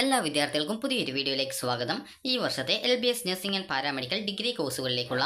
എല്ലാ വിദ്യാർത്ഥികൾക്കും പുതിയൊരു വീഡിയോയിലേക്ക് സ്വാഗതം. ഈ വർഷത്തെ LBS nursing and paramedical degree കോഴ്സുകളിലേക്കുള്ള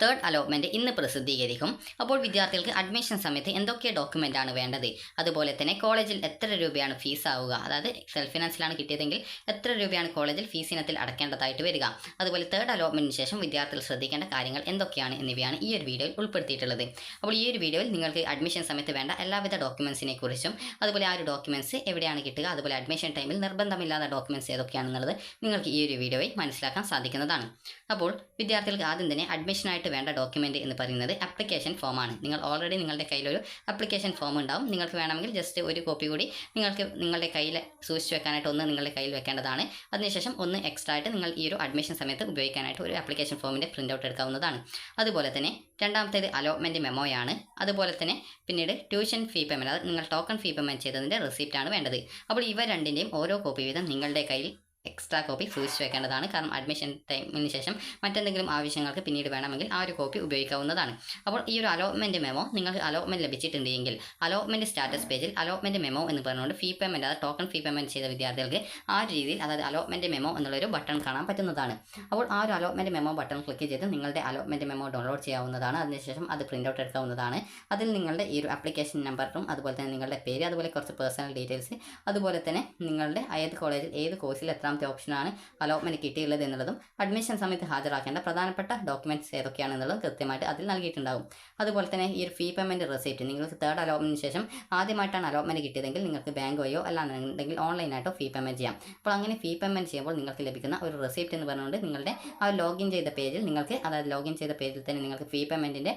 തേർഡ് അലോട്ട്മെൻറ്റ് ഇന്ന് പ്രസിദ്ധീകരിക്കും. അപ്പോൾ വിദ്യാർത്ഥികൾക്ക് അഡ്മിഷൻ സമയത്ത് എന്തൊക്കെ ഡോക്യുമെൻ്റാണ് വേണ്ടത്, അതുപോലെ തന്നെ കോളേജിൽ എത്ര രൂപയാണ് ഫീസ് ആവുക, അതായത് സെൽഫ് ഫിനാൻസിലാണ് കിട്ടിയതെങ്കിൽ എത്ര രൂപയാണ് കോളേജിൽ ഫീസ് ഇനത്തിൽ അടക്കേണ്ടതായിട്ട് വരിക, അതുപോലെ തേർഡ് അലോട്ട്മെൻറ്റിന് ശേഷം വിദ്യാർത്ഥികൾ ശ്രദ്ധിക്കേണ്ട കാര്യങ്ങൾ എന്തൊക്കെയാണ് എന്നിവയാണ് ഈ ഒരു വീഡിയോയിൽ ഉൾപ്പെടുത്തിയിട്ടുള്ളത്. അപ്പോൾ ഈ ഒരു വീഡിയോയിൽ നിങ്ങൾക്ക് അഡ്മിഷൻ സമയത്ത് വേണ്ട എല്ലാവിധ ഡോക്യുമെൻസിനെ കുറിച്ചും അതുപോലെ ആ ഒരു ഡോക്യുമെൻറ്റ്സ് എവിടെയാണ് കിട്ടുക, അതുപോലെ അഡ്മിഷൻ ടൈമിൽ നിർബന്ധമില്ലാത്ത ഡോക്യുമെൻറ്റ്സ് ഏതൊക്കെയാണെന്നുള്ളത് നിങ്ങൾക്ക് ഈ ഒരു വീഡിയോയിൽ മനസ്സിലാക്കാൻ സാധിക്കുന്നതാണ്. അപ്പോൾ വിദ്യാർത്ഥികൾക്ക് ആദ്യം തന്നെ അഡ്മിഷനായിട്ട് വേണ്ട ഡോക്യുമെൻറ്റ് എന്ന് പറയുന്നത് ആപ്ലിക്കേഷൻ ഫോമാണ്. നിങ്ങൾ ഓൾറെഡി നിങ്ങളുടെ കയ്യിലൊരു ആപ്ലിക്കേഷൻ ഫോം ഉണ്ടാവും. നിങ്ങൾക്ക് വേണമെങ്കിൽ ജസ്റ്റ് ഒരു കോപ്പി കൂടി നിങ്ങൾക്ക് നിങ്ങളുടെ കയ്യിൽ സൂക്ഷിച്ച് വെക്കാനായിട്ട് ഒന്ന് നിങ്ങളുടെ കയ്യിൽ വെക്കേണ്ടതാണ്. അതിനുശേഷം ഒന്ന് എക്സ്ട്രാ ആയിട്ട് നിങ്ങൾ ഈ ഒരു അഡ്മിഷൻ സമയത്ത് ഉപയോഗിക്കാനായിട്ട് ഒരു ആപ്ലിക്കേഷൻ ഫോമിൻ്റെ പ്രിൻ്റ് ഔട്ട് എടുക്കാവുന്നതാണ്. അതുപോലെ തന്നെ രണ്ടാമത്തേത് അലോട്ട്മെൻറ്റ് മെമ്മോയാണ്. അതുപോലെ തന്നെ പിന്നീട് ട്യൂഷൻ ഫീ പേയ്മെൻറ്റ്, അതായത് നിങ്ങൾ ടോക്കൺ ഫീ പേയ്മെൻറ്റ് ചെയ്തതിൻ്റെ റെസിപ്റ്റാണ് വേണ്ടത്. അപ്പോൾ ഇവ രണ്ടിൻ്റെയും ഓരോ കോപ്പി വീതം നിങ്ങളുടെ കയ്യിൽ എക്സ്ട്രാ കോപ്പി സൂക്ഷിച്ച് വെക്കേണ്ടതാണ്. കാരണം അഡ്മിഷൻ ടൈമിന് ശേഷം മറ്റെന്തെങ്കിലും ആവശ്യങ്ങൾക്ക് പിന്നീട് വേണമെങ്കിൽ ആ ഒരു കോപ്പി ഉപയോഗിക്കാവുന്നതാണ്. അപ്പോൾ ഈ ഒരു അലോട്ട്മെൻറ്റ് മെമ്മോ നിങ്ങൾക്ക് അലോട്ട്മെൻറ്റ് ലഭിച്ചിട്ടുണ്ടെങ്കിൽ അലോട്ട്മെൻറ്റ് സ്റ്റാറ്റസ് പേജിൽ അലോട്ട്മെൻറ്റ് മെമ്മോ എന്ന് പറഞ്ഞുകൊണ്ട് ഫീ പേയ്മെൻറ്റ്, അതായത് ടോക്കൺ ഫീ പേയ്മെൻറ്റ് ചെയ്ത വിദ്യാർത്ഥികൾക്ക് ആ ഒരു രീതിയിൽ, അതായത് അലോട്ട്മെൻറ്റ് മെമ്മോ എന്നുള്ളൊരു ബട്ടൺ കാണാൻ പറ്റുന്നതാണ്. അപ്പോൾ ആ ഒരു അലോട്ട്മെൻറ്റ് മെമ്മോ ബട്ടൺ ക്ലിക്ക് ചെയ്ത് നിങ്ങളുടെ അലോട്ട്മെൻറ്റ് മെമ്മോ ഡൗൺലോഡ് ചെയ്യാവുന്നതാണ്. അതിനുശേഷം അത് പ്രിൻ്റ് ഔട്ട് എടുക്കാവുന്നതാണ്. അതിൽ നിങ്ങളുടെ ഈ ഒരു ആപ്ലിക്കേഷൻ നമ്പറും അതുപോലെ തന്നെ നിങ്ങളുടെ പേര്, അതുപോലെ കുറച്ച് പേഴ്സണൽ ഡീറ്റെയിൽസ്, അതുപോലെ തന്നെ നിങ്ങളുടെ ഏത് കോളേജിൽ ഏത് കോഴ്സിൽ എത്രാമത്തെ ഓപ്ഷനാണ് അലോട്ട്മെൻറ്റ് കിട്ടിയുള്ളത് എന്നുള്ളതും അഡ്മിഷൻ സമയത്ത് ഹാജരാക്കേണ്ട പ്രധാനപ്പെട്ട ഡോക്യുമെൻറ്റ്സ് ഏതൊക്കെയാണെന്നുള്ളതും കൃത്യമായിട്ട് അതിൽ നൽകിയിട്ടുണ്ടാകും. അതുപോലെ തന്നെ ഈ ഒരു ഫീ പേയ്മെൻറ്റ് റെസിപ്റ്റ്, നിങ്ങൾക്ക് തേർഡ് അലോട്ട്മെൻറ്റിന് ശേഷം ആദ്യമായിട്ടാണ് അലോട്ട്മെൻറ്റ് കിട്ടിയതെങ്കിൽ നിങ്ങൾക്ക് ബാങ്ക് വഴിയോ അല്ലാന്നുണ്ടെങ്കിൽ ഓൺലൈനായിട്ടോ ഫീ പേയ്മെൻറ്റ് ചെയ്യാം. അപ്പോൾ അങ്ങനെ ഫീ പേയ്മെൻറ്റ് ചെയ്യുമ്പോൾ നിങ്ങൾക്ക് ലഭിക്കുന്ന ഒരു റെസിപ്റ്റ് എന്ന് പറഞ്ഞുകൊണ്ട് നിങ്ങളുടെ ആ ലോഗിൻ ചെയ്ത പേജിൽ നിങ്ങൾക്ക്, അതായത് ലോഗിൻ ചെയ്ത പേജിൽ തന്നെ നിങ്ങൾക്ക് ഫീ പേയ്മെൻറ്റിൻ്റെ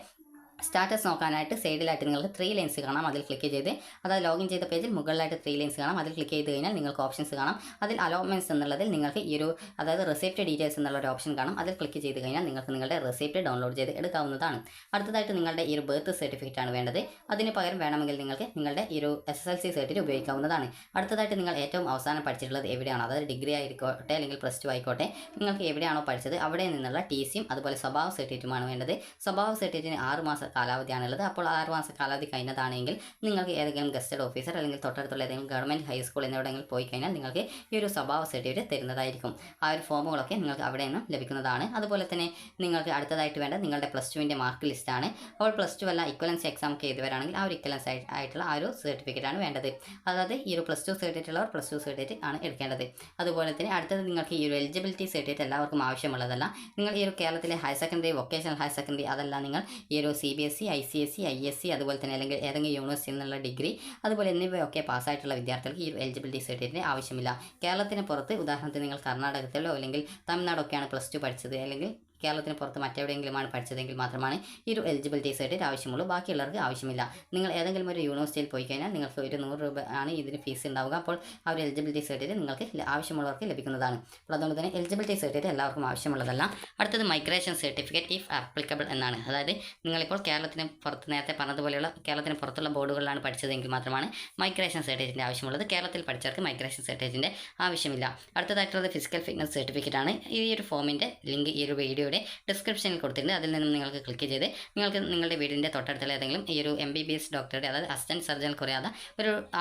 സ്റ്റാറ്റസ് നോക്കാനായിട്ട് സൈഡിലായിട്ട് നിങ്ങൾക്ക് 3 ലൈൻസ് കാണാം. അതിൽ ക്ലിക്ക് ചെയ്ത്, അതായത് ലോഗിൻ ചെയ്ത പേജിൽ മുകളിലായിട്ട് 3 ലൈൻസ് കാണാം. അതിൽ ക്ലിക്ക് ചെയ്ത് കഴിഞ്ഞാൽ നിങ്ങൾക്ക് ഓപ്ഷൻസ് കാണാം. അതിൽ അലോട്ട്മെൻറ്റ്സ് എന്നുള്ളതിൽ നിങ്ങൾക്ക് ഈ ഒരു, അതായത് റെസിപ്റ്റ് ഡീറ്റെയിൽസ് എന്നുള്ള ഒരു ഓപ്ഷൻ കാണാം. അതിൽ ക്ലിക്ക് ചെയ്ത് കഴിഞ്ഞാൽ നിങ്ങൾക്ക് നിങ്ങളുടെ റെസിപ്റ്റ് ഡൗൺലോഡ് ചെയ്ത് എടുക്കാവുന്നതാണ്. അടുത്തതായിട്ട് നിങ്ങളുടെ ഈ ഒരു ബർത്ത് സർട്ടിഫിക്കറ്റ് ആണ് വേണ്ടത്. അതിന് പകരം വേണമെങ്കിൽ നിങ്ങൾക്ക് നിങ്ങളുടെ ഈ ഒരു SSLC സർട്ടിഫിക്കറ്റ് ഉപയോഗിക്കാവുന്നതാണ്. അടുത്തതായിട്ട് നിങ്ങൾ ഏറ്റവും അവസാനം പഠിച്ചിട്ടുള്ളത് എവിടെയാണോ, അതായത് ഡിഗ്രി ആയിക്കോട്ടെ അല്ലെങ്കിൽ +2 ആയിക്കോട്ടെ, നിങ്ങൾക്ക് എവിടെയാണോ പഠിച്ചത് അവിടെ നിന്നുള്ള TCയും അതുപോലെ സ്വഭാവ സർട്ടിഫിക്കറ്റുമാണ് വേണ്ടത്. സ്വഭാവ സർട്ടിഫിക്കറ്റിന് 6 മാസ കാലാവധിയാണുള്ളത്. അപ്പോൾ 6 മാസ കാലാവധി കഴിഞ്ഞതാണെങ്കിൽ നിങ്ങൾക്ക് ഏതെങ്കിലും ഗസ്റ്റഡ് ഓഫീസർ അല്ലെങ്കിൽ തൊട്ടടുത്തുള്ള ഏതെങ്കിലും ഗവൺമെൻറ് ഹൈസ്കൂൾ എന്നിവിടെയെങ്കിലും പോയി കഴിഞ്ഞാൽ നിങ്ങൾക്ക് ഈ ഒരു സ്വഭാവ സർട്ടിഫിക്കറ്റ് തരുന്നതായിരിക്കും. ആ ഒരു ഫോമുകളൊക്കെ നിങ്ങൾക്ക് അവിടെ നിന്നും ലഭിക്കുന്നതാണ്. അതുപോലെ തന്നെ നിങ്ങൾക്ക് അടുത്തതായിട്ട് വേണ്ട നിങ്ങളുടെ +2ൻ്റെ മാർക്ക് ലിസ്റ്റാണ്. അപ്പോൾ +2 അല്ല ഇക്വലൻസി എക്സാം ഒക്കെ എഴുതുവരാണെങ്കിൽ ആ ഒരു ഇക്വലൻസ് ആയിട്ടുള്ള ആ ഒരു സർട്ടിഫിക്കറ്റാണ് വേണ്ടത്. അതായത് ഈ ഒരു +2 സർട്ടിഫിക്കറ്റ് ഉള്ളവർ +2 സർട്ടിഫിക്കറ്റ് ആണ് എടുക്കേണ്ടത്. അതുപോലെ തന്നെ അടുത്തത് നിങ്ങൾക്ക് ഈ ഒരു എലിജിബിലിറ്റി സർട്ടിഫിക്കറ്റ് എല്ലാവർക്കും ആവശ്യമുള്ളതല്ല. നിങ്ങൾ ഈ ഒരു കേരളത്തിലെ higher secondary, vocational higher secondary, അതല്ല നിങ്ങൾ ഈ ഒരു CBSE, ICSE, ISC, അതുപോലെ തന്നെ അല്ലെങ്കിൽ ഏതെങ്കിലും യൂണിവേഴ്സിറ്റിയിൽ നിന്നുള്ള ഡിഗ്രി അതുപോലെ എന്നിവയൊക്കെ പാസ്സായിട്ടുള്ള വിദ്യാർത്ഥികൾക്ക് ഈ ഒരു എലിജിബിലിറ്റി സർട്ടിഫിക്കറ്റ് ആവശ്യമില്ല. കേരളത്തിന് പുറത്ത്, ഉദാഹരണത്തിന് നിങ്ങൾ കർണാടകത്തിലോ അല്ലെങ്കിൽ തമിഴ്നാടൊക്കെയാണ് +2 പഠിച്ചത്, അല്ലെങ്കിൽ കേരളത്തിന് പുറത്ത് മറ്റെവിടെയെങ്കിലുമാണ് പഠിച്ചതെങ്കിൽ മാത്രമാണ് ഈ ഒരു എലിജിബിലിറ്റി സർട്ടിഫിക്കറ്റ് ആവശ്യമുള്ളൂ. ബാക്കിയുള്ളവർക്ക് ആവശ്യമില്ല. നിങ്ങൾ ഏതെങ്കിലും ഒരു യൂണിവേഴ്സിറ്റിയിൽ പോയി കഴിഞ്ഞാൽ നിങ്ങൾക്ക് ഒരു 100 രൂപ ആണ് ഇതിന് ഫീസ് ഉണ്ടാവുക. അപ്പോൾ ആ ഒരു എലിജിബിലിറ്റി സർട്ടിഫിക്കറ്റ് നിങ്ങൾക്ക് ആവശ്യമുള്ളവർക്ക് ലഭിക്കുന്നതാണ്. അപ്പോൾ അതുകൊണ്ട് തന്നെ എലിജിബിലിറ്റി സർട്ടിഫിക്കറ്റ് എല്ലാവർക്കും ആവശ്യമുള്ളതല്ല. അടുത്തത് മൈഗ്രേഷൻ സർട്ടിഫിക്കറ്റ് ഇഫ് ആപ്ലിക്കബിൾ എന്നാണ്. അതായത് നിങ്ങളിപ്പോൾ കേരളത്തിന് പുറത്ത്, നേരത്തെ പറഞ്ഞതുപോലെയുള്ള കേരളത്തിന് പുറത്തുള്ള ബോർഡുകളിലാണ് പഠിച്ചതെങ്കിൽ മാത്രമാണ് മൈഗ്രേഷൻ സർട്ടിഫിക്കറ്റിൻ്റെ ആവശ്യമുള്ളത്. കേരളത്തിൽ പഠിച്ചവർക്ക് മൈഗ്രേഷൻ സർട്ടിഫിക്കറ്റിൻ്റെ ആവശ്യമില്ല. അടുത്തതായിട്ടുള്ളത് ഫിസിക്കൽ ഫിറ്റ്നസ് സർട്ടിഫിക്കറ്റ് ആണ്. ഈ ഒരു ഫോമിൻ്റെ ലിങ്ക് ഈ ഒരു വീഡിയോ ഡിസ്ക്രിപ്ഷനിൽ കൊടുത്തിട്ടുണ്ട്. അതിൽ നിന്നും നിങ്ങൾക്ക് ക്ലിക്ക് ചെയ്ത് നിങ്ങൾക്ക് നിങ്ങളുടെ വീടിൻ്റെ തൊട്ടടുത്തുള്ള ഏതെങ്കിലും ഈ ഒരു MBBS ഡോക്ടറുടെ, അതായത് അസിസ്റ്റൻറ്റ് സർജൻ കുറയാതെ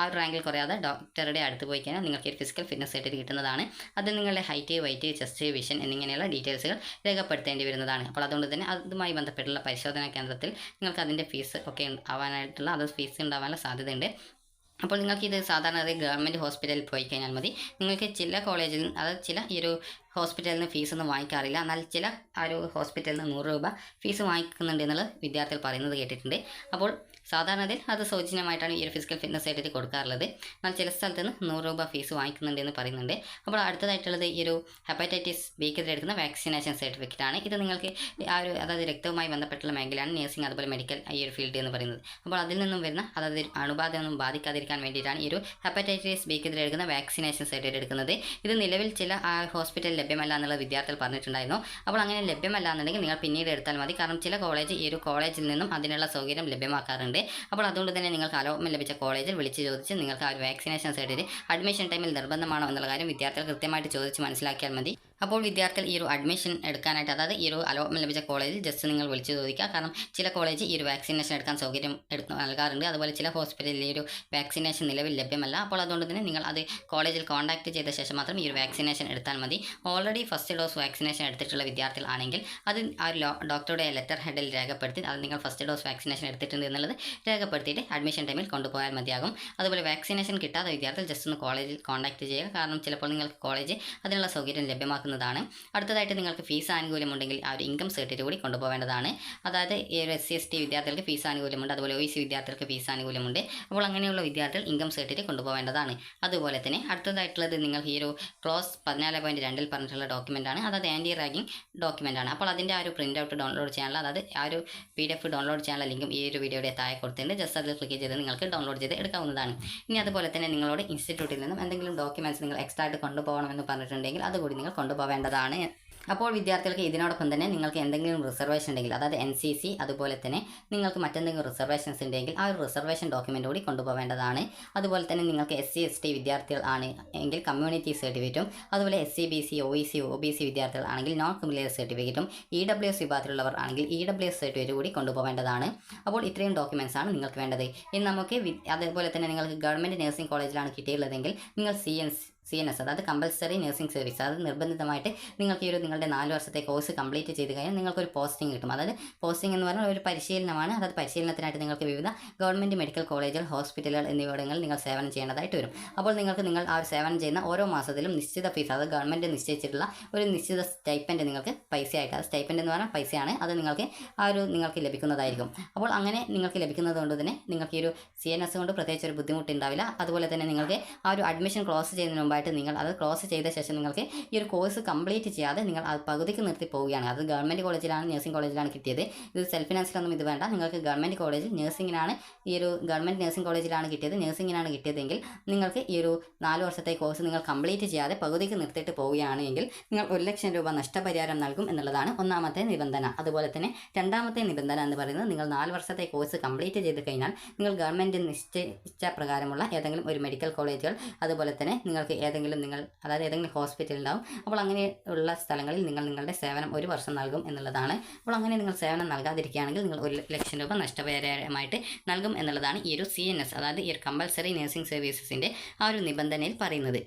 ആ ഒരു റാങ്കിൽ കുറയാതെ ഡോക്ടറുടെ അടുത്ത് പോയി കഴിഞ്ഞാൽ നിങ്ങൾക്ക് ഒരു ഫിസിക്കൽ ഫിറ്റ്നസ് സർട്ടിഫിക്കറ്റ് കിട്ടുന്നതാണ്. അതിൽ നിങ്ങളുടെ ഹൈറ്റ്, വെയിറ്റ്, ചെസ്റ്റ്, വിഷൻ എന്നിങ്ങനെയുള്ള ഡീറ്റെയിൽസുകൾ രേഖപ്പെടുത്തേണ്ടി വരുന്നതാണ്. അപ്പോൾ അതുകൊണ്ട് തന്നെ അതുമായി ബന്ധപ്പെട്ടുള്ള പരിശോധനാ കേന്ദ്രത്തിൽ നിങ്ങൾക്ക് അതിൻ്റെ ഫീസ് ഒക്കെ ആവാനായിട്ടുള്ള, അത് ഫീസ് ഉണ്ടാവാനുള്ള സാധ്യതയുണ്ട്. അപ്പോൾ നിങ്ങൾക്ക് ഇത് സാധാരണ ഗവൺമെൻറ് ഹോസ്പിറ്റലിൽ പോയി കഴിഞ്ഞാൽ മതി. നിങ്ങൾക്ക് ചില കോളേജിൽ, അതായത് ചില ഈ ഒരു ഹോസ്പിറ്റലിൽ നിന്ന് ഫീസൊന്നും വാങ്ങിക്കാറില്ല. എന്നാൽ ചില ആ ഒരു ഹോസ്പിറ്റലിൽ നിന്ന് 100 രൂപ ഫീസ് വാങ്ങിക്കുന്നുണ്ട് എന്നുള്ളത് വിദ്യാർത്ഥികൾ പറയുന്നത് കേട്ടിട്ടുണ്ട്. അപ്പോൾ സാധാരണത്തിൽ അത് സൗജന്യമായിട്ടാണ് ഈ ഒരു ഫിസിക്കൽ ഫിറ്റ്നസ് സർട്ടിഫിക്കറ്റ് കൊടുക്കാറുള്ളത്. എന്നാൽ ചില സ്ഥലത്ത് നിന്ന് 100 രൂപ ഫീസ് വാങ്ങിക്കുന്നുണ്ട് എന്ന് പറയുന്നുണ്ട്. അപ്പോൾ അടുത്തതായിട്ടുള്ളത് ഈ ഒരു ഹെപ്പറ്റൈറ്റിസ് ബിക്കെതിരെ എടുക്കുന്ന വാക്സിനേഷൻ സർട്ടിഫിക്കറ്റ് ആണ്. ഇത് നിങ്ങൾക്ക് ആ ഒരു, അതായത് രക്തവുമായി ബന്ധപ്പെട്ടുള്ള മേഖലയാണ് നഴ്സിംഗ് അതുപോലെ മെഡിക്കൽ ഈ ഒരു ഫീൽഡ് എന്ന് പറയുന്നത്. അപ്പോൾ അതിൽ നിന്നും വരുന്ന, അതായത് അണുബാധയൊന്നും ബാധിക്കാതിരിക്കാൻ വേണ്ടിയിട്ടാണ് ഈ ഒരു ഹെപ്പറ്റൈറ്റിസ് ബിക്കെതിരെ എടുക്കുന്ന വാക്സിനേഷൻ സർട്ടിഫിക്കറ്റ് എടുക്കുന്നത്. ഇത് നിലവിൽ ചില ഹോസ്പിറ്റലിൽ ലഭ്യമല്ല എന്നുള്ള വിദ്യാർത്ഥികൾ പറഞ്ഞിട്ടുണ്ടായിരുന്നു. അപ്പോൾ അങ്ങനെ ലഭ്യമല്ല എന്നുണ്ടെങ്കിൽ നിങ്ങൾ പിന്നീട് എടുത്താൽ മതി. കാരണം ചില കോളേജ് ഈ ഒരു കോളേജിൽ നിന്നും അതിനുള്ള സൗകര്യം ലഭ്യമാക്കാറുണ്ട്. അപ്പോൾ അതുകൊണ്ട് തന്നെ നിങ്ങൾക്ക് അലോട്ട്മെൻറ്റ് ലഭിച്ച കോളേജിൽ വിളിച്ച് ചോദിച്ച് നിങ്ങൾക്ക് ആ ഒരു വാക്സിനേഷൻ സർട്ടിഫിക്കറ്റ് അഡ്മിഷൻ ടൈമിൽ നിർബന്ധമാണോ എന്നുള്ള കാര്യം വിദ്യാർത്ഥികൾ കൃത്യമായിട്ട് ചോദിച്ച് മനസ്സിലാക്കിയാൽ മതി. അപ്പോൾ വിദ്യാർത്ഥികൾ ഈ ഒരു അഡ്മിഷൻ എടുക്കാനായിട്ട്, അതായത് ഈ ഒരു അലോട്ട്മെൻറ്റ് ലഭിച്ച കോളേജിൽ ജസ്റ്റ് നിങ്ങൾ വിളിച്ച് ചോദിക്കുക. കാരണം ചില കോളേജ് ഈ ഒരു വാക്സിനേഷൻ എടുക്കാൻ സൗകര്യം നൽകാറുണ്ട്. അതുപോലെ ചില ഹോസ്പിറ്റലിൽ ഈ ഒരു വാക്സിനേഷൻ നിലവിൽ ലഭ്യമല്ല. അപ്പോൾ അതുകൊണ്ട് തന്നെ നിങ്ങൾ അത് കോളേജിൽ കോൺടാക്ട് ചെയ്ത ശേഷം മാത്രം ഈ ഒരു വാക്സിനേഷൻ എടുത്താൽ മതി. ഓൾറെഡി ഫസ്റ്റ് ഡോസ് വാക്സിനേഷൻ എടുത്തിട്ടുള്ള വിദ്യാർത്ഥികളാണെങ്കിൽ അത് ആ ഒരു ഡോക്ടറുടെ ലെറ്റർ ഹെഡിൽ രേഖപ്പെടുത്തി അത് നിങ്ങൾ ഫസ്റ്റ് ഡോസ് വാക്സിനേഷൻ എടുത്തിട്ടുണ്ട് എന്നുള്ളത് രേഖപ്പെടുത്തിയിട്ട് അഡ്മിഷൻ ടൈമിൽ കൊണ്ടുപോയാൽ മതിയാകും. അതുപോലെ വാക്സിനേഷൻ കിട്ടാത്ത വിദ്യാർത്ഥികൾ ജസ്റ്റ് ഒന്ന് കോളേജിൽ കോൺടാക്ട് ചെയ്യുക. കാരണം ചിലപ്പോൾ നിങ്ങൾക്ക് കോളേജ് അതിനുള്ള സൗകര്യം ലഭ്യമാക്കുന്നതാണ്. അടുത്തതായിട്ട് നിങ്ങൾക്ക് ഫീസ് ആനുകൂല്യമുണ്ടെങ്കിൽ ആ ഒരു ഇൻകം സർട്ടിഫിക്കറ്റ് കൂടി കൊണ്ടുപോകേണ്ടതാണ്. അതായത് ഈ ഒരു SC/ST വിദ്യാർത്ഥികൾക്ക് ഫീസ് ആനുകൂല്യമുണ്ട്, അതുപോലെ OBC വിദ്യാർത്ഥികൾക്ക് ഫീസ് ആനുകൂല്യമുണ്ട്. അപ്പോൾ അങ്ങനെയുള്ള വിദ്യാർത്ഥികൾ ഇൻകം സർട്ടിഫിക്കറ്റ് കൊണ്ടുപോകേണ്ടതാണ്. അതുപോലെ തന്നെ അടുത്തതായിട്ടുള്ളത് നിങ്ങൾക്ക് ഈ ഒരു ക്ലോസ് 14.2 പറഞ്ഞിട്ടുള്ള ഡോക്യുമെൻ്റാണ്. അതായത് ആൻറ്റി റാഗിങ് ഡോക്യുമെൻ്റാണ്. അപ്പോൾ അതിൻ്റെ ആ ഒരു പ്രിൻ്റ് ഔട്ട് ഡൗൺലോഡ് ചെയ്യാനുള്ള, അതായത് ആ ഒരു PDF ഡൗൺലോഡ് ചെയ്യാനുള്ള ലിങ്കും ഈ ഒരു വീഡിയോയുടെ താഴെ കൊടുത്തിട്ടുണ്ട്. ജസ്റ്റ് അതിൽ ക്ലിക്ക് ചെയ്ത് നിങ്ങൾക്ക് ഡൗൺലോഡ് ചെയ്ത് എടുക്കാവുന്നതാണ്. ഇനി അതുപോലെ തന്നെ നിങ്ങളോട് ഇൻസ്റ്റിറ്റ്യൂട്ടിൽ നിന്നും എന്തെങ്കിലും ഡോക്യുമെൻറ്റ്സ് നിങ്ങൾ എക്സ്ട്രാ ആയിട്ട് കൊണ്ടുപോകണമെന്ന് പറഞ്ഞിട്ടുണ്ടെങ്കിൽ അതുകൂടി നിങ്ങൾ കൊണ്ടുപോകേണ്ടതാണ്. അപ്പോൾ വിദ്യാർത്ഥികൾക്ക് ഇതിനോടൊപ്പം തന്നെ നിങ്ങൾക്ക് എന്തെങ്കിലും റിസർവേഷൻ ഉണ്ടെങ്കിൽ, അതായത് NCC, അതുപോലെ തന്നെ നിങ്ങൾക്ക് മറ്റെന്തെങ്കിലും റിസർവേഷൻസ് ഉണ്ടെങ്കിൽ ആ ഒരു റിസർവേഷൻ ഡോക്യുമെൻ്റ് കൂടി കൊണ്ടുപോകേണ്ടതാണ്. അതുപോലെ തന്നെ നിങ്ങൾക്ക് SC/ST വിദ്യാർത്ഥികൾ ആണ് എങ്കിൽ കമ്മ്യൂണിറ്റി സർട്ടിഫിക്കറ്റും, അതുപോലെ SC, BC, OBC വിദ്യാർത്ഥികൾ ആണെങ്കിൽ നോൺ ക്രിമിനൽ സർട്ടിഫിക്കറ്റും, EWS വിഭാഗത്തിലുള്ളവർ ആണെങ്കിൽ EWS സർട്ടിഫിക്കറ്റ് കൂടി കൊണ്ടുപോകേണ്ടതാണ്. അപ്പോൾ ഇത്രയും ഡോക്യുമെൻറ്റ്സ് ആണ് നിങ്ങൾക്ക് വേണ്ടത്. ഇനി നമുക്ക് അതുപോലെ തന്നെ നിങ്ങൾക്ക് ഗവൺമെൻറ് നഴ്സിംഗ് കോളേജിലാണ് കിട്ടിയുള്ളതെങ്കിൽ നിങ്ങൾ CNS, അതായത് കമ്പൽസറി നഴ്സിംഗ് സർവീസ്, അത് നിർബന്ധിതമായിട്ട് നിങ്ങൾക്ക് ഈ ഒരു നിങ്ങളുടെ 4 വർഷത്തെ കോഴ്സ് കംപ്ലീറ്റ് ചെയ്ത് കഴിഞ്ഞാൽ നിങ്ങൾക്കൊരു പോസ്റ്റിംഗ് കിട്ടും. അതായത് പോസ്റ്റിംഗ് എന്ന് പറഞ്ഞാൽ ഒരു പരിശീലനമാണ്. അതായത് പരിശീലനത്തിനായിട്ട് നിങ്ങൾക്ക് വിവിധ ഗവൺമെൻറ് മെഡിക്കൽ കോളേജുകൾ, ഹോസ്പിറ്റലുകൾ എന്നിവിടങ്ങളിൽ നിങ്ങൾ സേവനം ചെയ്യേണ്ടതായിട്ട് വരും. അപ്പോൾ നിങ്ങൾ ആ ഒരു സേവനം ചെയ്യുന്ന ഓരോ മാസത്തിലും നിശ്ചിത ഫീസ്, അതായത് ഗവൺമെൻറ് നിശ്ചയിച്ചിട്ടുള്ള ഒരു നിശ്ചിത സ്റ്റൈപ്പൻഡ് നിങ്ങൾക്ക് പൈസയായിട്ട്, അത് സ്റ്റൈപ്പൻഡ് എന്ന് പറഞ്ഞാൽ പൈസയാണ്, അത് നിങ്ങൾക്ക് ലഭിക്കുന്നതായിരിക്കും. അപ്പോൾ അങ്ങനെ നിങ്ങൾക്ക് ലഭിക്കുന്നത് കൊണ്ട് തന്നെ നിങ്ങൾക്ക് ഈ ഒരു CNS കൊണ്ട് പ്രത്യേകിച്ച് ഒരു ബുദ്ധിമുട്ടുണ്ടാവില്ല. അതുപോലെ തന്നെ നിങ്ങൾക്ക് ആ ഒരു അഡ്മിഷൻ ക്ലോസ് ചെയ്യുന്നതിന് മുമ്പായിട്ട് നിങ്ങൾ അത് ക്ലോസ് ചെയ്ത ശേഷം നിങ്ങൾക്ക് ഈ ഒരു കോഴ്സ് കംപ്ലീറ്റ് ചെയ്യാതെ നിങ്ങൾ അത് പകുതിക്ക് നിർത്തി പോവുകയാണ്. അത് ഗവൺമെൻറ് കോളേജിലാണ്, നഴ്സിംഗ് കോളേജിലാണ് കിട്ടിയത്. ഇത് സെൽഫ് ഫിനാൻസിലൊന്നും ഇത് വേണ്ട. നിങ്ങൾക്ക് ഗവൺമെൻറ് കോളേജിൽ നഴ്സിംഗിനാണ്, ഈ ഒരു ഗവൺമെൻറ് നഴ്സിംഗ് കോളേജിലാണ് കിട്ടിയത്, നഴ്സിംഗിനാണ് കിട്ടിയതെങ്കിൽ നിങ്ങൾക്ക് ഈ ഒരു 4 വർഷത്തെ കോഴ്സ് നിങ്ങൾ കംപ്ലീറ്റ് ചെയ്യാതെ പകുതിക്ക് നിർത്തിയിട്ട് പോവുകയാണെങ്കിൽ നിങ്ങൾ 1 ലക്ഷം രൂപ നഷ്ടപരിഹാരം നൽകും എന്നുള്ളതാണ് ഒന്നാമത്തെ നിബന്ധന. അതുപോലെ തന്നെ രണ്ടാമത്തെ നിബന്ധന എന്ന് പറയുന്നത് നിങ്ങൾ 4 വർഷത്തെ കോഴ്സ് കംപ്ലീറ്റ് ചെയ്ത് കഴിഞ്ഞാൽ നിങ്ങൾ ഗവൺമെൻറ് നിശ്ചയിച്ച പ്രകാരമുള്ള ഏതെങ്കിലും ഒരു മെഡിക്കൽ കോളേജുകൾ, അതുപോലെ തന്നെ നിങ്ങൾക്ക് അതായത് ഏതെങ്കിലും ഹോസ്പിറ്റൽ ഉണ്ടാവും. അപ്പോൾ അങ്ങനെയുള്ള സ്ഥലങ്ങളിൽ നിങ്ങൾ നിങ്ങളുടെ സേവനം 1 വർഷം നൽകും എന്നുള്ളതാണ്. അപ്പോൾ അങ്ങനെ നിങ്ങൾ സേവനം നൽകാതിരിക്കുകയാണെങ്കിൽ നിങ്ങൾ 1 ലക്ഷം രൂപ നഷ്ടപരിഹാരമായിട്ട് നൽകും എന്നുള്ളതാണ് ഈ ഒരു CNS, അതായത് ഈ ഒരു കമ്പൽസറി നഴ്സിംഗ് സർവീസസിൻ്റെ ആ ഒരു നിബന്ധനയിൽ പറയുന്നത്.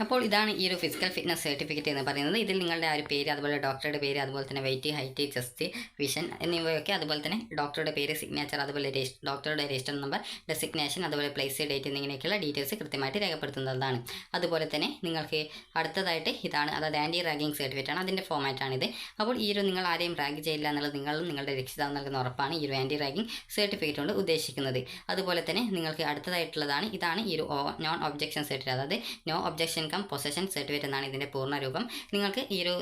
അപ്പോൾ ഇതാണ് ഈ ഒരു ഫിസിക്കൽ ഫിറ്റ്നസ് സർട്ടിഫിക്കറ്റ് എന്ന് പറയുന്നത്. ഇതിൽ നിങ്ങളുടെ ആ ഒരു പേര്, അതുപോലെ ഡോക്ടറുടെ പേര്, അതുപോലെ തന്നെ വെയിറ്റ്, ഹൈറ്റ്, ചെസ്റ്റ്, വിഷൻ എന്നിവയൊക്കെ, അതുപോലെ തന്നെ ഡോക്ടറുടെ പേര്, സിഗ്നേച്ചർ, അതുപോലെ ഡോക്ടറുടെ രജിസ്റ്റർ നമ്പർ, ഡെസിഗ്നേഷൻ, അതുപോലെ പ്ലേസ്, ഡേറ്റ് എന്നിങ്ങനെയൊക്കെയുള്ള ഡീറ്റെയിൽസ് കൃത്യമായിട്ട് രേഖപ്പെടുത്തുന്നതാണ്. അതുപോലെ തന്നെ നിങ്ങൾക്ക് അടുത്തതായിട്ട് ഇതാണ്, അതായത് ആൻറ്റി റാഗിങ് സർട്ടിഫിക്കറ്റ് ആണ്, അതിൻ്റെ ഫോമാറ്റാണിത്. അപ്പോൾ ഈ ഒരു നിങ്ങൾ ആരെയും റാഗ് ചെയ്യില്ല എന്നുള്ളത് നിങ്ങളും നിങ്ങളുടെ രക്ഷിതാവ് നൽകുന്ന ഉറപ്പാണ് ഈ ഒരു ആൻറ്റി റാഗിങ് സർട്ടിഫിക്കറ്റ് കൊണ്ട് ഉദ്ദേശിക്കുന്നത്. അതുപോലെ തന്നെ നിങ്ങൾക്ക് അടുത്തതായിട്ടുള്ളതാണ്, ഇതാണ് ഈ ഒരു നോൺ ഒബ്ജക്ഷൻ സർട്ടിഫിക്കറ്റ്, അതായത് no objection cum possession certificate എന്നാണ് ഇതിൻ്റെ പൂർണ്ണരൂപം. നിങ്ങൾക്ക് ഈ ഒരു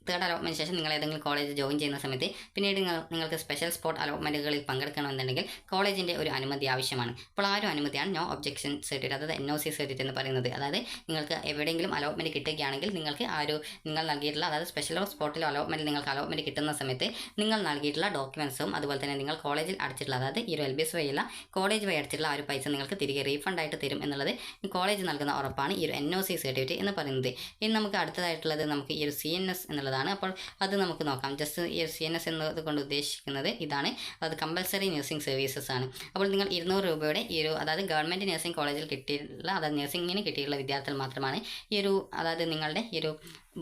തേർഡ് അലോട്ട്മെൻറ്റ് ശേഷം നിങ്ങൾ ഏതെങ്കിലും കോളേജ് ജോയിൻ ചെയ്യുന്ന സമയത്ത് പിന്നീട് നിങ്ങൾക്ക് സ്പെഷ്യൽ സ്പോട്ട് അലോട്ട്മെൻറ്റുകളിൽ പങ്കെടുക്കണമെന്നുണ്ടെങ്കിൽ കോളേജിൻ്റെ ഒരു അനുമതി ആവശ്യമാണ്. അപ്പോൾ ആ ഒരു അനുമതിയാണ് നോ ഒബ്ജക്ഷൻ സർട്ടിഫിക്കറ്റ്, അതായത് NOC സർട്ടിഫിക്കറ്റ് എന്ന് പറയുന്നത്. അതായത് നിങ്ങൾക്ക് എവിടെയെങ്കിലും അലോട്ട്മെൻറ്റ് കിട്ടുകയാണെങ്കിൽ നിങ്ങൾക്ക് ആ ഒരു നിങ്ങൾ നൽകിയിട്ടുള്ള, അതായത് സ്പെഷ്യലോ സ്പോട്ടിലോ അലോട്ട്മെൻറ്റ് നിങ്ങൾക്ക് അലോട്ട്മെൻറ്റ് കിട്ടുന്ന സമയത്ത് നിങ്ങൾ നൽകിയിട്ടുള്ള ഡോക്യുമെൻറ്റ്സും, അതുപോലെ തന്നെ നിങ്ങൾ കോളേജിൽ അടച്ചിട്ടുള്ള, അതായത് ഈ ഒരു LBS വഴിയുള്ള കോളേജ് വഴി അടച്ചിട്ടുള്ള ആ ഒരു പൈസ നിങ്ങൾക്ക് തിരികെ റീഫണ്ട് ആയിട്ട് തരും എന്നുള്ളത് കോളേജ് നൽകുന്ന ഉറപ്പാണ് ഈ ഒരു NOC സർട്ടിഫിക്കറ്റ് എന്ന് പറയുന്നത്. ഇനി നമുക്ക് അടുത്തതായിട്ടുള്ളത് നമുക്ക് ഈ ഒരു CNS എന്നുള്ളതാണ്. അപ്പോൾ അത് നമുക്ക് നോക്കാം. ജസ്റ്റ് ഈ CNS എന്നത് കൊണ്ട് ഉദ്ദേശിക്കുന്നത് ഇതാണ്, അത് കമ്പൽസറി നഴ്സിംഗ് സർവീസസ് ആണ്. അപ്പോൾ നിങ്ങൾ 200 രൂപയുടെ ഈ ഒരു, അതായത് ഗവൺമെൻറ് നഴ്സിംഗ് കോളേജിൽ കിട്ടിയിട്ടുള്ള, അതായത് നഴ്സിംഗിന് കിട്ടിയിട്ടുള്ള വിദ്യാർത്ഥികൾ മാത്രമാണ് ഈ ഒരു, അതായത് നിങ്ങളുടെ ഈ ഒരു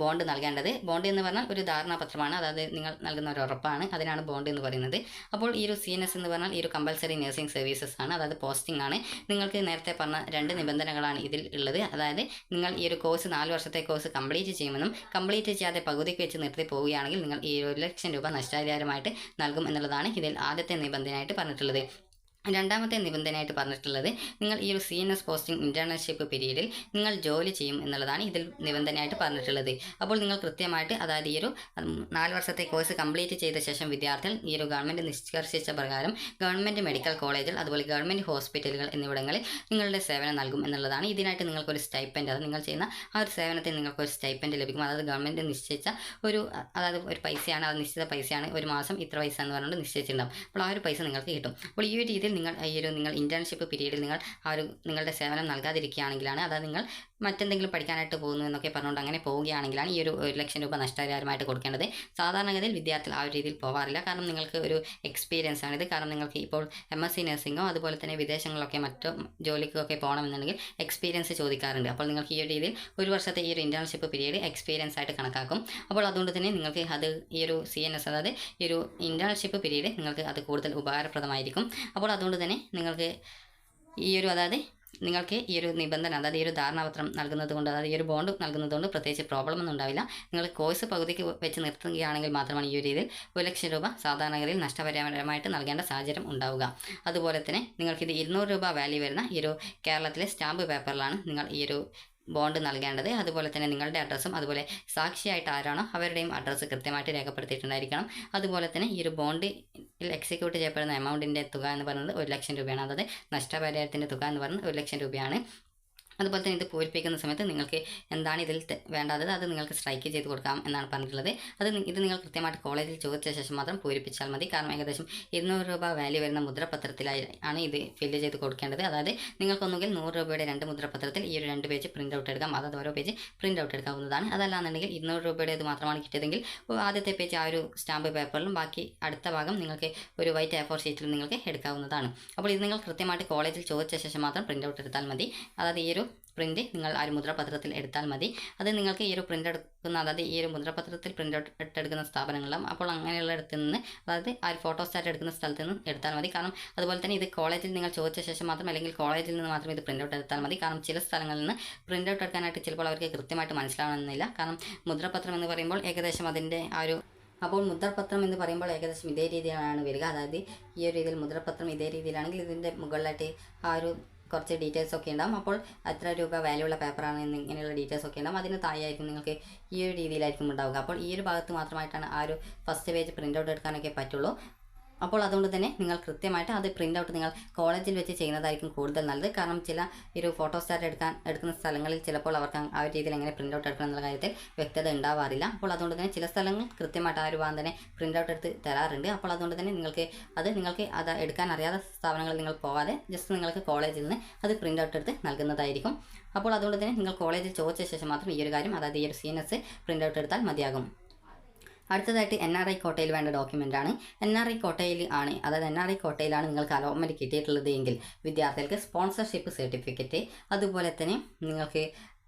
ബോണ്ട് നൽകേണ്ടത്. ബോണ്ട് എന്ന് പറഞ്ഞാൽ ഒരു ധാരണാപത്രമാണ്, അതായത് നിങ്ങൾ നൽകുന്ന ഒരു ഉറപ്പാണ്, അതിനാണ് ബോണ്ട് എന്ന് പറയുന്നത്. അപ്പോൾ ഈ ഒരു CNS എന്ന് പറഞ്ഞാൽ ഈ ഒരു കമ്പൽസറി നഴ്സിംഗ് സർവീസസ് ആണ്, അതായത് പോസ്റ്റിംഗ് ആണ്. നിങ്ങൾക്ക് നേരത്തെ പറഞ്ഞ 2 നിബന്ധനകളാണ് ഇതിൽ ഉള്ളത്. അതായത് നിങ്ങൾ ഈ ഒരു കോഴ്സ് 4 വർഷത്തെ കോഴ്സ് കംപ്ലീറ്റ് ചെയ്യുമെന്നും കംപ്ലീറ്റ് ചെയ്യാതെ പകുതിക്ക് വെച്ച് നിർത്തി പോവുകയാണെങ്കിൽ നിങ്ങൾ ഈ 1 ലക്ഷം രൂപ നഷ്ടപരിഹാരമായിട്ട് നൽകും എന്നുള്ളതാണ് ഇതിൽ ആദ്യത്തെ നിബന്ധനയായിട്ട് പറഞ്ഞിട്ടുള്ളത്. രണ്ടാമത്തെ നിബന്ധനയായിട്ട് പറഞ്ഞിട്ടുള്ളത് നിങ്ങൾ ഈ ഒരു CNS പോസ്റ്റിംഗ് ഇൻറ്റേൺഷിപ്പ് പീരീഡിൽ നിങ്ങൾ ജോലി ചെയ്യും എന്നുള്ളതാണ് ഇതിൽ നിബന്ധനയായിട്ട് പറഞ്ഞിട്ടുള്ളത്. അപ്പോൾ നിങ്ങൾ കൃത്യമായിട്ട്, അതായത് ഈ ഒരു 4 വർഷത്തെ കോഴ്സ് കംപ്ലീറ്റ് ചെയ്ത ശേഷം വിദ്യാർത്ഥികൾ ഈ ഒരു ഗവൺമെൻറ് നിഷ്കർഷിച്ച പ്രകാരം ഗവൺമെൻറ് മെഡിക്കൽ കോളേജുകൾ, അതുപോലെ ഗവൺമെൻറ് ഹോസ്പിറ്റലുകൾ എന്നിവിടങ്ങളിൽ നിങ്ങളുടെ സേവനം നൽകും എന്നുള്ളതാണ്. ഇതിനായിട്ട് നിങ്ങൾക്കൊരു സ്റ്റൈപ്പൻഡ്, അത് നിങ്ങൾ ചെയ്യുന്ന ആ ഒരു സേവനത്തിൽ നിങ്ങൾക്കൊരു സ്റ്റൈപ്പൻഡ് ലഭിക്കും. അതായത് ഗവൺമെൻറ് നിശ്ചയിച്ച ഒരു, അതായത് ഒരു പൈസയാണ്, അത് നിശ്ചിത പൈസയാണ്, ഒരു മാസം ഇത്ര പൈസ എന്ന് പറഞ്ഞുകൊണ്ട് നിശ്ചയിച്ചിട്ടുണ്ടാകും. അപ്പോൾ ആ ഒരു പൈസ നിങ്ങൾക്ക് കിട്ടും. അപ്പോൾ ഈ ഒരു രീതിയിൽ നിങ്ങൾ ഇന്റേൺഷിപ്പ് പീരീഡിൽ നിങ്ങൾ നിങ്ങളുടെ സേവനം നൽകാതിരിക്കുകയാണെങ്കിലാണ്, അതായത് നിങ്ങൾ മറ്റെന്തെങ്കിലും പഠിക്കാനായിട്ട് പോകുന്നു എന്നൊക്കെ പറഞ്ഞുകൊണ്ട് അങ്ങനെ പോവുകയാണെങ്കിലാണ് ഈ ഒരു 1,00,000 രൂപ നഷ്ടപരിഹാരമായിട്ട് കൊടുക്കേണ്ടത്. സാധാരണഗതിയിൽ വിദ്യാർത്ഥികൾ ആ ഒരു രീതിയിൽ പോകാറില്ല. കാരണം നിങ്ങൾക്ക് ഒരു എക്സ്പീരിയൻസ് ആണിത്. കാരണം നിങ്ങൾക്ക് ഇപ്പോൾ MSc നഴ്സിംഗോ അതുപോലെ തന്നെ വിദേശങ്ങളിലൊക്കെ മറ്റു ജോലിക്കൊക്കെ പോകണമെന്നുണ്ടെങ്കിൽ എക്സ്പീരിയൻസ് ചോദിക്കാറുണ്ട്. അപ്പോൾ നിങ്ങൾക്ക് ഈ ഒരു രീതിയിൽ 1 വർഷത്തെ ഈ ഒരു ഇൻറ്റേൺഷിപ്പ് പീരീഡ് എക്സ്പീരിയൻസ് ആയിട്ട് കണക്കാക്കും. അപ്പോൾ അതുകൊണ്ട് തന്നെ നിങ്ങൾക്ക് അത് ഈ ഒരു CNS അതായത് ഈ ഒരു ഇൻറ്റേൺഷിപ്പ് പീരീഡ് നിങ്ങൾക്ക് അത് കൂടുതൽ ഉപകാരപ്രദമായിരിക്കും. അപ്പോൾ അതുകൊണ്ട് തന്നെ നിങ്ങൾക്ക് ഈ ഒരു അതായത് നിങ്ങൾക്ക് ഈ ഒരു നിബന്ധന അതായത് ഈ ഒരു ധാരണാപത്രം നൽകുന്നത് കൊണ്ട് അതായത് ഈ ഒരു ബോണ്ട് നൽകുന്നത് കൊണ്ട് പ്രത്യേകിച്ച് പ്രോബ്ലം ഒന്നും ഉണ്ടാവില്ല. നിങ്ങൾ കോഴ്സ് പകുതിക്ക് വെച്ച് നിർത്തുകയാണെങ്കിൽ മാത്രമാണ് ഈ ഒരു രീതിയിൽ 1,00,000 രൂപ സാധാരണഗതിയിൽ നഷ്ടപരിഹാരമായിട്ട് നൽകേണ്ട സാഹചര്യം ഉണ്ടാവുക. അതുപോലെ തന്നെ നിങ്ങൾക്കിത് 200 രൂപ വാല്യൂ വരുന്ന ഈ ഒരു കേരളത്തിലെ സ്റ്റാമ്പ് പേപ്പറിലാണ് നിങ്ങൾ ഈ ഒരു ബോണ്ട് നൽകേണ്ടത്. അതുപോലെ തന്നെ നിങ്ങളുടെ അഡ്രസ്സും അതുപോലെ സാക്ഷിയായിട്ട് ആരാണോ അവരുടെയും അഡ്രസ്സ് കൃത്യമായിട്ട് രേഖപ്പെടുത്തിയിട്ടുണ്ടായിരിക്കണം. അതുപോലെ തന്നെ ഈ ഒരു ബോണ്ടിൽ എക്സിക്യൂട്ട് ചെയ്യപ്പെടുന്ന എമൗണ്ടിൻ്റെ തുക എന്ന് പറയുന്നത് 1,00,000 രൂപയാണ്. അതായത് നഷ്ടപരിഹാരത്തിൻ്റെ തുക എന്ന് പറയുന്നത് 1,00,000 രൂപയാണ്. അതുപോലെ തന്നെ ഇത് പൂരിപ്പിക്കുന്ന സമയത്ത് നിങ്ങൾക്ക് എന്താണ് ഇതിൽ വേണ്ടത് അത് നിങ്ങൾക്ക് സ്ട്രൈക്ക് ചെയ്ത് കൊടുക്കാം എന്നാണ് പറഞ്ഞിട്ടുള്ളത്. ഇത് നിങ്ങൾ കൃത്യമായിട്ട് കോളേജിൽ ചോദിച്ച ശേഷം മാത്രം പൂരിപ്പിച്ചാൽ മതി. കാരണം ഏകദേശം 200 രൂപ വാല്യൂ വരുന്ന മുദ്രപത്രത്തിലാണ് ഇത് ഫില്ല് ചെയ്ത് കൊടുക്കേണ്ടത്. അതായത് നിങ്ങൾക്കൊന്നുകിൽ 100 രൂപയുടെ 2 മുദ്രപത്രത്തിൽ ഈ ഒരു 2 പേജ് പ്രിൻ്റ് ഔട്ട് എടുക്കാം. അതായത് ഓരോ പേജ് പ്രിൻ്റ് ഔട്ട് എടുക്കാവുന്നതാണ്. അതല്ലാന്നുണ്ടെങ്കിൽ 200 രൂപയുടെ ഇത് മാത്രമാണ് കിട്ടിയതെങ്കിൽ ആദ്യത്തെ പേജ് ആ ഒരു സ്റ്റാമ്പ് പേപ്പറിലും ബാക്കി അടുത്ത ഭാഗം നിങ്ങൾക്ക് ഒരു വൈറ്റ് A4 ഷീറ്റിൽ നിങ്ങൾക്ക് എടുക്കാവുന്നതാണ്. അപ്പോൾ ഇത് നിങ്ങൾ കൃത്യമായിട്ട് കോളേജിൽ ചോദിച്ച ശേഷം മാത്രം പ്രിൻ്റ് ഔട്ട് എടുത്താൽ മതി. അതായത് ഈ ഒരു പ്രിൻ്റ് നിങ്ങൾ ആ ഒരു മുദ്രപത്രത്തിൽ എടുത്താൽ മതി. അത് നിങ്ങൾക്ക് ഈ ഒരു പ്രിൻ്റ് എടുക്കുന്ന അതായത് ഈ ഒരു മുദ്രപത്രത്തിൽ പ്രിൻ്റ് ഔട്ട് എടുക്കുന്ന സ്ഥാപനങ്ങളും അപ്പോൾ അങ്ങനെയുള്ള ഇടത്ത് നിന്ന് അതായത് ആ ഒരു ഫോട്ടോസ്റ്റാറ്റ് എടുക്കുന്ന സ്ഥലത്ത് നിന്ന് എടുത്താൽ മതി. കാരണം അതുപോലെ തന്നെ ഇത് കോളേജിൽ നിങ്ങൾ ചോദിച്ച ശേഷം മാത്രം അല്ലെങ്കിൽ കോളേജിൽ നിന്ന് മാത്രം ഇത് പ്രിൻ്റ് ഔട്ട് എടുത്താൽ മതി. കാരണം ചില സ്ഥലങ്ങളിൽ നിന്ന് പ്രിൻ്റ് ഔട്ട് എടുക്കാനായിട്ട് ചിലപ്പോൾ അവർക്ക് കൃത്യമായിട്ട് മനസ്സിലാവണമെന്നില്ല. കാരണം മുദ്രപത്രം എന്ന് പറയുമ്പോൾ ഏകദേശം അതിൻ്റെ ആ ഒരു അപ്പോൾ മുദ്രപത്രം എന്ന് പറയുമ്പോൾ ഏകദേശം ഇതേ രീതിയിലാണ് വരിക. അതായത് ഈ ഒരു രീതിയിൽ മുദ്രപത്രം ഇതേ രീതിയിലാണെങ്കിൽ ഇതിൻ്റെ മുകളിലായിട്ട് ആ ഒരു കുറച്ച് ഡീറ്റെയിൽസ് ഒക്കെ ഉണ്ടാകും. അപ്പോൾ എത്ര രൂപ വാല്യൂ ഉള്ള പേപ്പറാണ് ഇങ്ങനെയുള്ള ഡീറ്റെയിൽസ് ഒക്കെ ഉണ്ടാകും. അതിന് താഴെയായിരിക്കും നിങ്ങൾക്ക് ഈ ഒരു രീതിയിലായിരിക്കും ഉണ്ടാവുക. അപ്പോൾ ഈ ഒരു ഭാഗത്ത് മാത്രമായിട്ടാണ് ആ ഒരു ഫസ്റ്റ് പേജ് പ്രിൻ്റ് ഔട്ട് എടുക്കാനൊക്കെ പറ്റുള്ളൂ. അപ്പോൾ അതുകൊണ്ട് തന്നെ നിങ്ങൾ കൃത്യമായിട്ട് അത് പ്രിൻ്റ് ഔട്ട് നിങ്ങൾ കോളേജിൽ വെച്ച് ചെയ്യുന്നതായിരിക്കും കൂടുതൽ നല്ലത്. കാരണം ചില ഒരു ഫോട്ടോസ്റ്റാറ്റ് എടുക്കുന്ന സ്ഥലങ്ങളിൽ ചിലപ്പോൾ അവർക്ക് ആ ഒരു രീതിയിൽ എങ്ങനെ പ്രിൻ്റ് ഔട്ട് എടുക്കണം എന്നുള്ള കാര്യത്തിൽ വ്യക്തത ഉണ്ടാവാറില്ല. അപ്പോൾ അതുകൊണ്ട് തന്നെ ചില സ്ഥലങ്ങൾ കൃത്യമായിട്ട് ആ ഒരു ഭാഗം തന്നെ പ്രിൻ്റ് ഔട്ട് എടുത്ത് തരാറുണ്ട്. അപ്പോൾ അതുകൊണ്ട് തന്നെ നിങ്ങൾക്ക് അത് എടുക്കാൻ അറിയാത്ത സ്ഥാപനങ്ങളിൽ നിങ്ങൾ പോകാതെ ജസ്റ്റ് നിങ്ങൾക്ക് കോളേജിൽ നിന്ന് അത് പ്രിൻ്റ് ഔട്ട് എടുത്ത് നൽകുന്നതായിരിക്കും. അപ്പോൾ അതുകൊണ്ട് തന്നെ നിങ്ങൾ കോളേജിൽ ചോദിച്ച ശേഷം മാത്രം ഈ ഒരു കാര്യം അതായത് ഈ ഒരു CNS പ്രിൻ്റ് ഔട്ട് എടുത്താൽ മതിയാകും. അടുത്തതായിട്ട് NRI കോട്ടയിൽ വേണ്ട ഡോക്യുമെൻ്റാണ്. NRI കോട്ടയിൽ ആണ് അതായത് NRI കോട്ടയിലാണ് നിങ്ങൾക്ക് അലോട്ട്മെൻറ്റ് കിട്ടിയിട്ടുള്ളത് എങ്കിൽ വിദ്യാർത്ഥികൾക്ക് സ്പോൺസർഷിപ്പ് സർട്ടിഫിക്കറ്റ് അതുപോലെ തന്നെ നിങ്ങൾക്ക്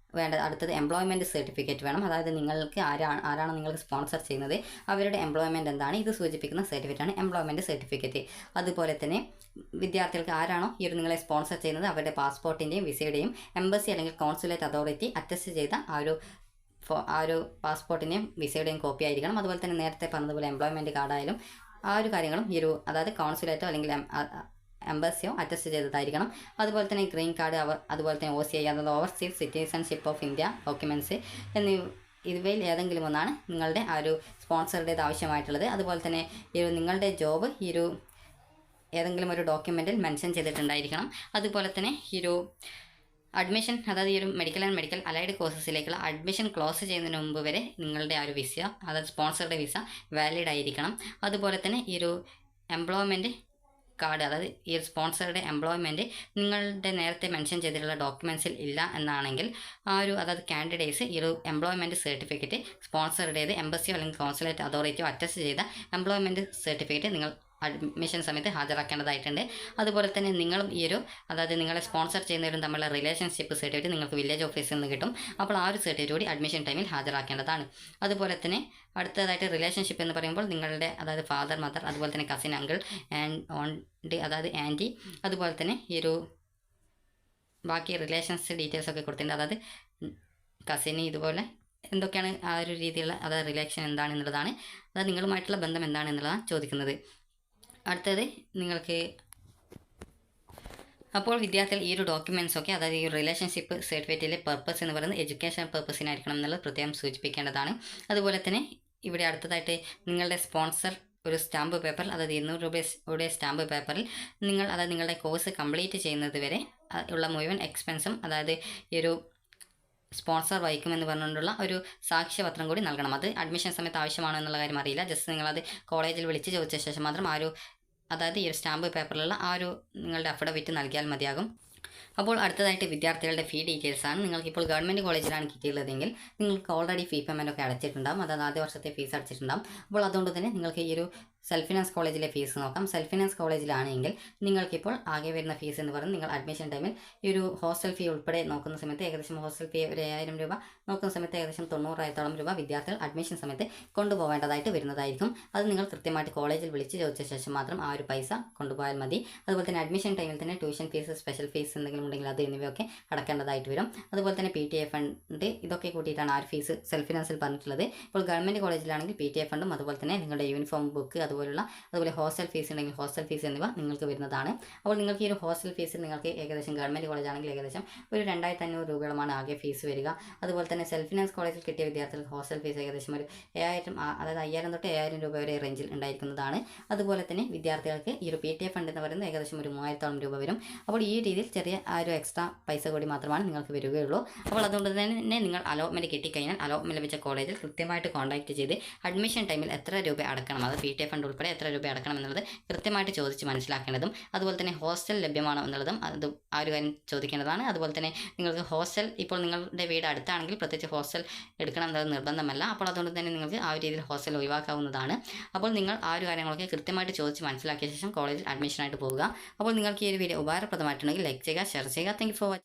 അടുത്തത് എംപ്ലോയ്മെൻറ്റ് സർട്ടിഫിക്കറ്റ് വേണം. അതായത് നിങ്ങൾക്ക് ആരാണ് നിങ്ങൾക്ക് സ്പോൺസർ ചെയ്യുന്നത് അവരുടെ എംപ്ലോയ്മെൻറ്റ് എന്താണ് ഇത് സൂചിപ്പിക്കുന്ന സർട്ടിഫിക്കറ്റാണ് എംപ്ലോയ്മെൻറ്റ് സർട്ടിഫിക്കറ്റ്. അതുപോലെ തന്നെ വിദ്യാർത്ഥികൾക്ക് ആരാണോ ഈ ഒരു നിങ്ങളെ സ്പോൺസർ ചെയ്യുന്നത് അവരുടെ പാസ്പോർട്ടിൻ്റെയും വിസയുടെയും എംബസി അല്ലെങ്കിൽ കോൺസുലേറ്റ് അതോറിറ്റി അറ്റസ്റ്റ് ചെയ്ത ആ ഒരു പാസ്പോർട്ടിൻ്റെയും വിസയുടെയും കോപ്പി ആയിരിക്കണം. അതുപോലെ തന്നെ നേരത്തെ പറഞ്ഞതുപോലെ എംപ്ലോയ്മെൻറ്റ് കാർഡായാലും ആ ഒരു കാര്യങ്ങളും ഈ ഒരു അതായത് കോൺസുലേറ്റോ അല്ലെങ്കിൽ എംബസിയോ അറ്റസ്റ്റ് ചെയ്തതായിരിക്കണം. അതുപോലെ തന്നെ ഗ്രീൻ കാർഡ് അതുപോലെ തന്നെ OCI അതായത് overseas citizenship of India documents ഇവയിൽ ഏതെങ്കിലും ഒന്നാണ് നിങ്ങളുടെ ആ ഒരു സ്പോൺസറുടേത് ആവശ്യമായിട്ടുള്ളത്. അതുപോലെ തന്നെ നിങ്ങളുടെ ജോബ് ഏതെങ്കിലും ഒരു ഡോക്യുമെൻറ്റിൽ മെൻഷൻ ചെയ്തിട്ടുണ്ടായിരിക്കണം. അതുപോലെ തന്നെ അഡ്മിഷൻ അതായത് ഈ ഒരു മെഡിക്കൽ ആൻഡ് മെഡിക്കൽ അലൈഡ് കോഴ്സസിലേക്കുള്ള അഡ്മിഷൻ ക്ലോസ് ചെയ്യുന്നതിന് മുമ്പ് വരെ നിങ്ങളുടെ ആ ഒരു വിസ അതായത് സ്പോൺസറുടെ വിസ വാലിഡ് ആയിരിക്കണം. അതുപോലെ തന്നെ എംപ്ലോയ്മെൻറ്റ് കാർഡ് അതായത് ഈ സ്പോൺസറുടെ എംപ്ലോയ്മെൻറ്റ് നിങ്ങളുടെ നേരത്തെ മെൻഷൻ ചെയ്തിട്ടുള്ള ഡോക്യുമെൻറ്റ്സിൽ ഇല്ല എന്നാണെങ്കിൽ അതായത് കാൻഡിഡേറ്റ്സ് എംപ്ലോയ്മെൻറ്റ് സർട്ടിഫിക്കറ്റ് സ്പോൺസറുടേത് എംബസിയോ അല്ലെങ്കിൽ കോൺസുലേറ്റ് അതോറിറ്റിയോ അറ്റസ്റ്റ് ചെയ്ത എംപ്ലോയ്മെൻറ്റ് സർട്ടിഫിക്കറ്റ് നിങ്ങൾ അഡ്മിഷൻ സമയത്ത് ഹാജരാക്കേണ്ടതായിട്ടുണ്ട്. അതുപോലെ തന്നെ നിങ്ങളും അതായത് നിങ്ങളെ സ്പോൺസർ ചെയ്യുന്നവരും തമ്മിലുള്ള റിലേഷൻഷിപ്പ് സർട്ടിഫിക്കറ്റ് നിങ്ങൾക്ക് വില്ലേജ് ഓഫീസിൽ നിന്ന് കിട്ടും. അപ്പോൾ ആ ഒരു സർട്ടിഫിക്കറ്റ് കൂടി അഡ്മിഷൻ ടൈമിൽ ഹാജരാക്കേണ്ടതാണ്. അതുപോലെ തന്നെ അടുത്തതായിട്ട് റിലേഷൻഷിപ്പ് എന്ന് പറയുമ്പോൾ നിങ്ങളുടെ അതായത് ഫാദർ മദർ അതുപോലെ തന്നെ കസിൻ അങ്കിൾ ആൻഡ് അതായത് ആൻറ്റി അതുപോലെ തന്നെ ബാക്കി റിലേഷൻസ് ഡീറ്റെയിൽസ് ഒക്കെ കൊടുത്തിട്ടുണ്ട്. അതായത് കസിന് ഇതുപോലെ എന്തൊക്കെയാണ് ആ ഒരു രീതിയിലുള്ള അതായത് റിലേഷൻ എന്താണെന്നുള്ളതാണ് അതായത് നിങ്ങളുമായിട്ടുള്ള ബന്ധം എന്താണെന്നുള്ളതാണ് ചോദിക്കുന്നത്. അടുത്തത് നിങ്ങൾക്ക് അപ്പോൾ വിദ്യാർത്ഥികൾ ഈ ഒരു ഡോക്യുമെൻറ്റ്സൊക്കെ അതായത് ഈ റിലേഷൻഷിപ്പ് സർട്ടിഫിക്കറ്റിലെ പർപ്പസ് എന്ന് പറയുന്നത് എഡ്യൂക്കേഷൻ പർപ്പസിനായിരിക്കണം എന്നുള്ളത് പ്രത്യേകം സൂചിപ്പിക്കേണ്ടതാണ്. അതുപോലെ തന്നെ ഇവിടെ അടുത്തതായിട്ട് നിങ്ങളുടെ സ്പോൺസർ ഒരു സ്റ്റാമ്പ് പേപ്പർ അതായത് 200 രൂപയുടെ സ്റ്റാമ്പ് പേപ്പറിൽ അതായത് നിങ്ങളുടെ കോഴ്സ് കംപ്ലീറ്റ് ചെയ്യുന്നത് വരെ ഉള്ള മുഴുവൻ എക്സ്പെൻസും അതായത് സ്പോൺസർ വഹിക്കുമെന്ന് പറഞ്ഞുകൊണ്ടുള്ള ഒരു സാക്ഷ്യപത്രം കൂടി നൽകണം. അത് അഡ്മിഷൻ സമയത്ത് ആവശ്യമാണോ എന്നുള്ള കാര്യം അറിയില്ല. ജസ്റ്റ് നിങ്ങളത് കോളേജിൽ വിളിച്ച് ചോദിച്ച ശേഷം മാത്രം അതായത് ഈ സ്റ്റാമ്പ് പേപ്പറിലുള്ള നിങ്ങളുടെ അഫിഡവിറ്റ് നൽകിയാൽ മതിയാകും. അപ്പോൾ അടുത്തതായിട്ട് വിദ്യാർത്ഥികളുടെ ഫീ ഡീറ്റെയിൽസാണ്. നിങ്ങൾക്കിപ്പോൾ ഗവൺമെൻറ് കോളേജിലാണ് കിട്ടിയുള്ളതെങ്കിൽ നിങ്ങൾക്ക് ഓൾറെഡി ഫീ പേയ്മെൻ്റ് ഒക്കെ അടച്ചിട്ടുണ്ടാകും, അതായത് ആദ്യ വർഷത്തെ ഫീസ് അടച്ചിട്ടുണ്ടാകും. അപ്പോൾ അതുകൊണ്ട് തന്നെ നിങ്ങൾക്ക് ഈ ഒരു സെൽഫ് ഫിനാൻസ് കോളേജിലെ ഫീസ് നോക്കാം. സെൽഫ് ഫിനാൻസ് കോളേജിലാണെങ്കിൽ നിങ്ങൾക്കിപ്പോൾ ആകെ വരുന്ന ഫീസ് എന്ന് പറയുന്നത് നിങ്ങൾ അഡ്മിഷൻ ടൈമിൽ ഈ ഒരു ഹോസ്റ്റൽ ഫീ ഉൾപ്പെടെ നോക്കുന്ന സമയത്ത് ഏകദേശം ഹോസ്റ്റൽ ഫീ ഒരു 5000 രൂപ നോക്കുന്ന സമയത്ത് ഏകദേശം 90,000 രൂപ വിദ്യാർത്ഥികൾ അഡ്മിഷൻ സമയത്ത് കൊണ്ടുപോകേണ്ടതായിട്ട് വരുന്നതായിരിക്കും. അത് നിങ്ങൾ കൃത്യമായിട്ട് കോളേജിൽ വിളിച്ച് ചോദിച്ച ശേഷം മാത്രം ആ ഒരു പൈസ കൊണ്ടുപോയാൽ മതി. അതുപോലെ തന്നെ അഡ്മിഷൻ ടൈമിൽ തന്നെ ട്യൂഷൻ ഫീസ്, സ്പെഷ്യൽ ഫീസ് എന്തെങ്കിലും ഉണ്ടെങ്കിൽ അത് എന്നിവയൊക്കെ അടക്കേണ്ടതായിട്ട് വരും. അതുപോലെ തന്നെ PTA ഫണ്ട്, ഇതൊക്കെ കൂട്ടിയിട്ടാണ് ആ ഒരു ഫീസ് സെൽഫ് ഫിനാൻസിൽ പറഞ്ഞിട്ടുള്ളത്. ഇപ്പോൾ ഗവൺമെൻറ് കോളേജിലാണെങ്കിൽ PTA ഫണ്ടും അതുപോലെ തന്നെ നിങ്ങളുടെ യൂണിഫോം, ബുക്ക്, അതുപോലെ ഹോസ്റ്റൽ ഫീസ് ഉണ്ടെങ്കിൽ ഹോസ്റ്റൽ ഫീസ് എന്നിവ നിങ്ങൾക്ക് വരുന്നതാണ്. അപ്പോൾ നിങ്ങൾക്ക് ഈ ഒരു ഹോസ്റ്റൽ ഫീസ് നിങ്ങൾക്ക് ഏകദേശം ഗവൺമെൻറ് കോളേജ് ആണെങ്കിൽ ഏകദേശം ഒരു 2500 രൂപയോളമാണ് ആകെ ഫീസ് വരിക. അതുപോലെ തന്നെ സെൽഫ് ഫിനാൻസ് കോളേജിൽ കിട്ടിയ വിദ്യാർത്ഥികൾക്ക് ഹോസ്റ്റൽ ഫീസ് ഏകദേശം ഒരു 7000, അതായത് 5000 തൊട്ട് 7000 രൂപ വരെ റേഞ്ചിൽ ഉണ്ടായിരിക്കുന്നതാണ്. അതുപോലെ തന്നെ വിദ്യാർത്ഥികൾക്ക് ഈ ഒരു PTA ഫണ്ട് എന്ന് പറയുന്നത് ഏകദേശം ഒരു 3000 രൂപ വരും. അപ്പോൾ ഈ രീതിയിൽ ചെറിയ ആ ഒരു എക്സ്ട്രാ പൈസ കൂടി മാത്രമാണ് നിങ്ങൾക്ക് വരികയുള്ളൂ. അപ്പോൾ അതുകൊണ്ട് തന്നെ നിങ്ങൾ അലോട്ട്മെൻറ്റ് കിട്ടിക്കഴിഞ്ഞാൽ അലോട്ട്മെൻറ്റ് ലഭിച്ച കോളേജിൽ കൃത്യമായിട്ട് കോൺടാക്ട് ചെയ്ത് അഡ്മിഷൻ ടൈമിൽ എത്ര രൂപ അടക്കണം, അത് PTA ഫണ്ട് ഉൾപ്പെടെ എത്ര രൂപ അടക്കണം എന്നുള്ളത് കൃത്യമായിട്ട് ചോദിച്ച് മനസ്സിലാക്കേണ്ടതും, അതുപോലെ തന്നെ ഹോസ്റ്റൽ ലഭ്യമാണോ എന്നുള്ളതും അത് ആ ഒരു കാര്യം ചോദിക്കേണ്ടതാണ്. അതുപോലെ തന്നെ നിങ്ങൾക്ക് ഹോസ്റ്റൽ, ഇപ്പോൾ നിങ്ങളുടെ വീട് അടുത്താണെങ്കിൽ പ്രത്യേകിച്ച് ഹോസ്റ്റൽ എടുക്കണം എന്നത് നിർബന്ധമല്ല. അപ്പോൾ അതുകൊണ്ട് തന്നെ നിങ്ങൾക്ക് ആ ഒരു രീതിയിൽ ഹോസ്റ്റൽ ഒഴിവാക്കാവുന്നതാണ്. അപ്പോൾ നിങ്ങൾ ആ ഒരു കാര്യങ്ങളൊക്കെ കൃത്യമായിട്ട് ചോദിച്ച് മനസ്സിലാക്കിയ ശേഷം കോളേജിൽ അഡ്മിഷനായിട്ട് പോവുക. അപ്പോൾ നിങ്ങൾക്ക് ഈ ഒരു വീഡിയോ ഉപകാരപ്രദമായിട്ടുണ്ടെങ്കിൽ ലൈക്ക് ചെയ്യുക, ഷെയർ ചെയ്യുക. Thank you for watching.